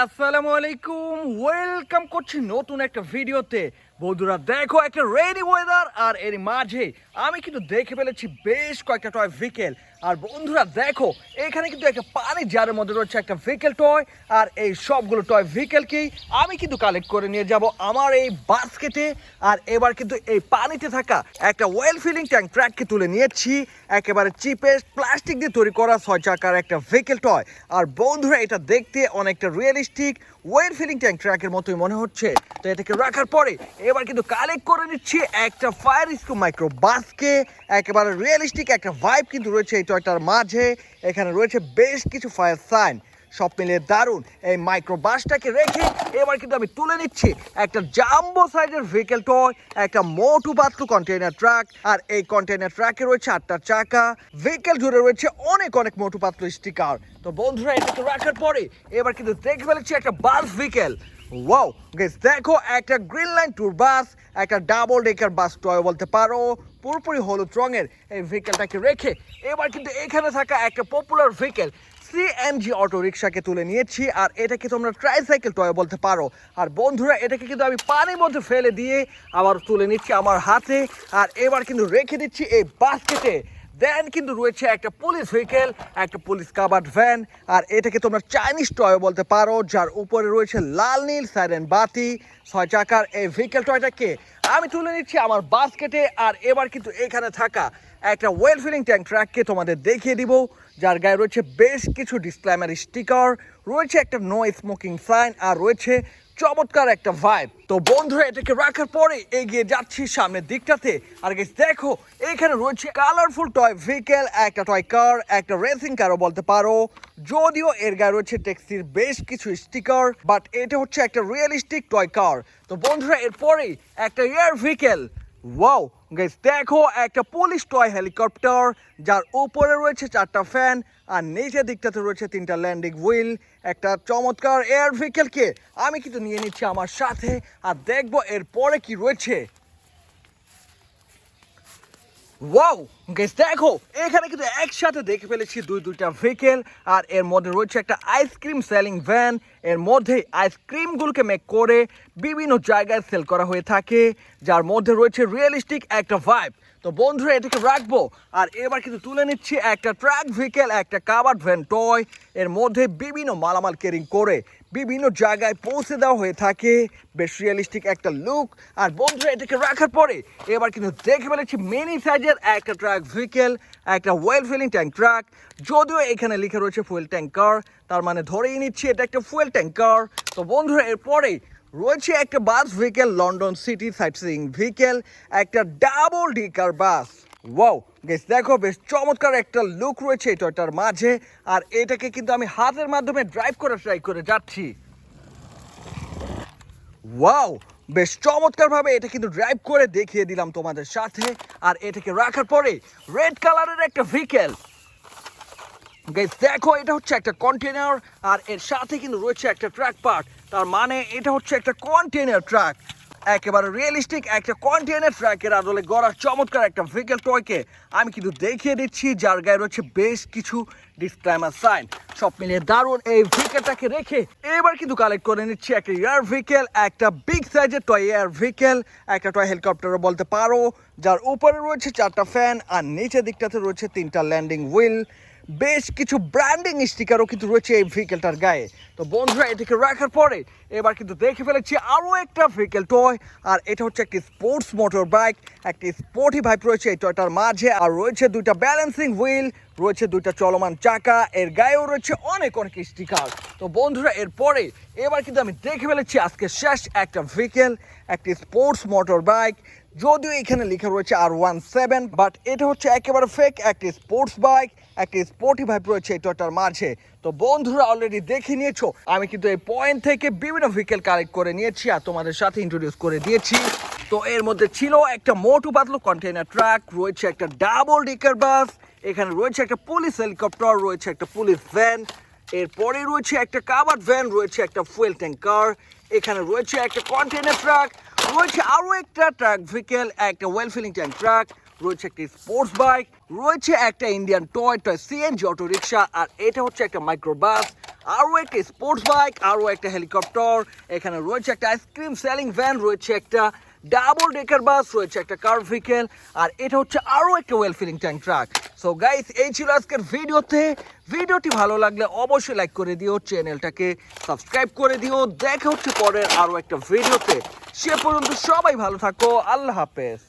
আসসালামু আলাইকুম, ওয়েলকাম করছি নতুন একটা ভিডিওতে। বন্ধুরা দেখো, একটা রেইনি ওয়েদার আর এর মাঝে আমি কিন্তু দেখে ফেলেছি বেশ কয়েকটা টয় ভেহিকেল। আর বন্ধুরা দেখো, এখানে কিন্তু একটা পানি জারের মধ্যে রয়েছে একটা ভেহিকেল টয়। আর এই সবগুলো টয় ভেহিকেলকেই আমি কিন্তু কালেক্ট করে নিয়ে যাব আমার এই বাস্কেটে। আর এবার কিন্তু এই পানিতে থাকা একটা ওয়েল ফিলিং ট্যাঙ্ক ট্র্যাককে তুলে নিয়েছি, একেবারে চিপেস্ট প্লাস্টিক দিয়ে তৈরি করা 6 চাকার একটা ভেহিকেল টয়। আর বন্ধুরা এটা দেখতে অনেকটা রিয়েলিস্টিক ওয়েল ফিলিং ট্যাঙ্ক ট্র্যাকের মতোই মনে হচ্ছে। তো এটাকে রাখার পরে এবার কিন্তু কালেক্ট করে নিচ্ছি একটা ফায়ার রেস্কিউ মাইক্রো বাসকে। একেবারে রিয়েলিস্টিক একটা ভাইব কিন্তু রয়েছে এই টয়টার মাঝে। এখানে রয়েছে বেশ কিছু ফায়ার সাইন, সব মিলিয়ে দারুণ। এই মাইক্রো বাসটাকে রেখে এবার কিন্তু আমি তুলে নিচ্ছি একটা জাম্বো সাইজের ভেহিকেল টয়, একটা মোটু পাতলু কন্টেইনার ট্রাক। আর এই কন্টেইনার ট্রাকে রয়েছে 8টা চাকা, ভেহিকেল জুড়ে রয়েছে অনেক অনেক মোটু পাতলু স্টিকার। তো বন্ধুরা এটাকে রাখার পরে এবার কিন্তু দেখে ফেলেছি একটা বাস ভেহিকেল। ওয়াও গাইস, দেখো একটা গ্রিন লাইন ট্যুর বাস, একটা ডাবল ডেকার বাস টয় বলতে পারো, পুরোপুরি হলুদ রঙের এই ভেহিকেলটাকে রেখে এবার কিন্তু এখানে থাকা একটা পপুলার ভেহিকেল সিএনজি অটো রিক্সাকে তুলে নিয়েছি। আর এটাকে তোমরা ট্রাইসাইকেল টয় বলতে পারো। আর বন্ধুরা এটাকে কিন্তু আমি পানির মধ্যে ফেলে দিয়ে আবার তুলে নিচ্ছি আমার হাতে। আর এবার কিন্তু রেখে দিচ্ছি এই বাস্কেটে। দেন কিন্তু রয়েছে একটা পুলিশ ভেহিকেল, একটা পুলিশ কাভার্ড ভ্যান। আর এটাকে তোমরা চাইনিজ টয় বলতে পারো, যার উপরে রয়েছে লাল নীল সাইরেন বাতি। 6 চাকার এই ভেহিকেল টয়টাকে আমি তুলে নিচ্ছি আমার বাস্কেটে। আর এবার কিন্তু এখানে থাকা একটা ওয়েল ফিলিং ট্যাঙ্ক ট্র্যাককে তোমাদের দেখিয়ে দিব, যার গায়ে রয়েছে বেশ কিছু ডিসক্লেমার স্টিকার, রয়েছে একটা নো স্মোকিং সাইন, আর রয়েছে চমৎকার একটা ভাইব। তো বন্ধুরা এটাকে রাখার পরে এগিয়ে যাচ্ছি সামনের দিকটাতে। আর গাইস দেখো, এখানে রয়েছে কালারফুল টয় ভেহিকেল, একটা টয় কার, একটা রেসিং কারও বলতে পারো। যদিও এর গায়ে রয়েছে ট্যাক্সির বেশ কিছু স্টিকার, বাট এটা হচ্ছে একটা রিয়েলিস্টিক টয় কার। তো বন্ধুরা এরপরেই একটা এয়ার ভেহিকেল। ওয়াও গাইস দেখো, একটা পুলিশ টয় হেলিকপ্টার, যার উপরে রয়েছে 4টা ফ্যান, আর নিচের দিকটাতে রয়েছে 3টা ল্যান্ডিং হুইল। একটা চমৎকার এয়ার ভেহিকেলকে আমি কিন্তু নিয়ে নিচ্ছি আমার সাথে। আর দেখবো এরপরে কি রয়েছে। ওয়াও গাইস দেখো, এখানে কিন্তু একসাথে দেখে ফেলেছি দুইটা ভেহিকেল। আর এর মধ্যে রয়েছে একটা আইসক্রিম সেলিং ভ্যান। এর মধ্যে আইসক্রিমগুলোকে মেক করে বিভিন্ন জায়গায় সেল করা হয়ে থাকে, যার মধ্যে রয়েছে রিয়েলিস্টিক একটা ভাইব। তো বন্ধুরা এটাকে রাখবো। আর এবার কিন্তু তুলে নিচ্ছি একটা ট্রাক ভেহিকেল, একটা কাভার্ড ভ্যান টয়। এর মধ্যে বিভিন্ন মালামাল ক্যারিং করে বিভিন্ন জায়গায় পৌঁছে দেওয়া হয়ে থাকে, বেশ রিয়েলিস্টিক একটা লুক। আর বন্ধুরা এটাকে রাখার পরে এবার কিন্তু দেখে ফেলেছি মিনি সাইজের একটা ট্রাক ভেহিকেল, একটা ওয়েল ফিলিং ট্যাঙ্ক ট্রাক। যদিও এখানে লিখে রয়েছে ফুয়েল ট্যাঙ্কার, তার মানে ধরেই নিচ্ছি এটা একটা ফুয়েল ট্যাঙ্কার। তো বন্ধুরা এরপরে রয়েছে একটা bus vehicle, London city sightseeing vehicle, একটা double decker bus. Wow guys দেখো, বেশ চমৎকার একটা লুক রয়েছে এই টয়টার মাঝে। আর এটাকে কিন্তু আমি হাতের মাধ্যমে ড্রাইভ করে ট্রাই করে যাচ্ছি। ওয়াও, বেশ চমৎকারভাবে এটা কিন্তু ড্রাইভ করে দেখিয়ে দিলাম তোমাদের সাথে। আর এটাকে রাখার পরে রেড কালারের একটা ভেহিকেল। গাইস দেখো, এটা হচ্ছে একটা কন্টেনার, আর এর সাথে কিন্তু রয়েছে একটা ট্রাক পার্ট, তার মানে এটা হচ্ছে একটা কন্টেনার ট্রাক। একেবারে রিয়েলিস্টিক একটা কন্টেনার ট্রাকের আদলে গড়া চমৎকার একটা ভেহিকেল টয়কে আমি কিন্তু দেখিয়ে দিচ্ছি, যার গায়ে রয়েছে বেশ কিছু ডিসক্লেমার সাইন। সব মিলিয়ে দারুণ এই ভেহিকেলটাকে রেখে এবার কিন্তু কালেক্ট করে নিচ্ছি একটা এয়ার ভেহিকেল, একটা বিগ সাইজের টয় এয়ার ভেহিকেল, একটা টয় হেলিকপ্টারও বলতে পারো, যার উপরে রয়েছে 4টা ফ্যান, আর নিচের দিকটাতে রয়েছে 3টা ল্যান্ডিং হুইল। বেশ কিছু ব্র্যান্ডিং স্টিকারও কিন্তু রয়েছে এই ভেহিকেলটার গায়ে। তো বন্ধুরা এটাকে রাখার পরে এবার কিন্তু দেখে ফেলেছি আরও একটা ভেহিকেল টয়। আর এটা হচ্ছে একটি স্পোর্টস মোটর বাইক, একটি স্পোর্টি ভাইব রয়েছে এই টয়টার মাঝে। আর রয়েছে 2টা ব্যালেন্সিং হুইল, রয়েছে 2টা চলমান চাকা, এর গায়েও রয়েছে অনেক অনেক স্টিকার। তো বন্ধুরা এরপরে এবার কিন্তু আমি দেখে ফেলেছি আজকে শেষ একটা ভেহিকেল, একটি স্পোর্টস মোটর বাইক। যদিও এখানে লেখা রয়েছে R17, বাট এটা হচ্ছে একেবারে ফেক একটি স্পোর্টস বাইক, একটি স্পোর্টি ভাইব রয়েছে এই টয়টার মাঝে। তো বন্ধুরা অলরেডি দেখে নিয়েছো, আমি কিন্তু এই পয়েন্ট থেকে বিভিন্ন ভেহিকেল কালেক্ট করে নিয়েছি আর তোমাদের সাথে ইন্ট্রোডিউস করে দিয়েছি। তো এর মধ্যে ছিল একটা মোটু পাতলু কন্টেইনার ট্রাক, রয়েছে একটা ডাবল ডেকার বাস, এখানে রয়েছে একটা পুলিশ হেলিকপ্টার, রয়েছে একটা পুলিশ ভ্যান, এরপরে রয়েছে একটা কাভার্ড ভ্যান, রয়েছে একটা ফুয়েল ট্যাঙ্কার, এখানে রয়েছে একটা কন্টেইনার ট্রাক, রয়েছে আরও একটা ট্রাক ভেহিকেল, একটা ওয়েল ফিলিং ট্যাঙ্ক ট্রাক, রয়েছে একটি স্পোর্টস বাইক, রয়েছে একটা Indian toy CNG auto rickshaw, আর এটা হচ্ছে একটা মাইক্রো বাস। আরও একটা স্পোর্টস বাইক, আরও একটা হেলিকপ্টার, এখানে রয়েছে একটা আইসক্রিম সেলিং ভ্যান, রয়েছে একটা ডাবল ডেকার বাস, রয়েছে একটা কার ভেহিকেল, আর এটা হচ্ছে আরও একটা oil filling tank truck. So guys, এই ছিল আজকের ভিডিওটি ভালো লাগলে অবশ্যই লাইক করে দিও, চ্যানেলটাকে সাবস্ক্রাইব করে দিও। দেখা হচ্ছে পরের আরও একটা ভিডিওতে। সে পর্যন্ত সবাই ভালো থাকো, আল্লাহ হাফেজ।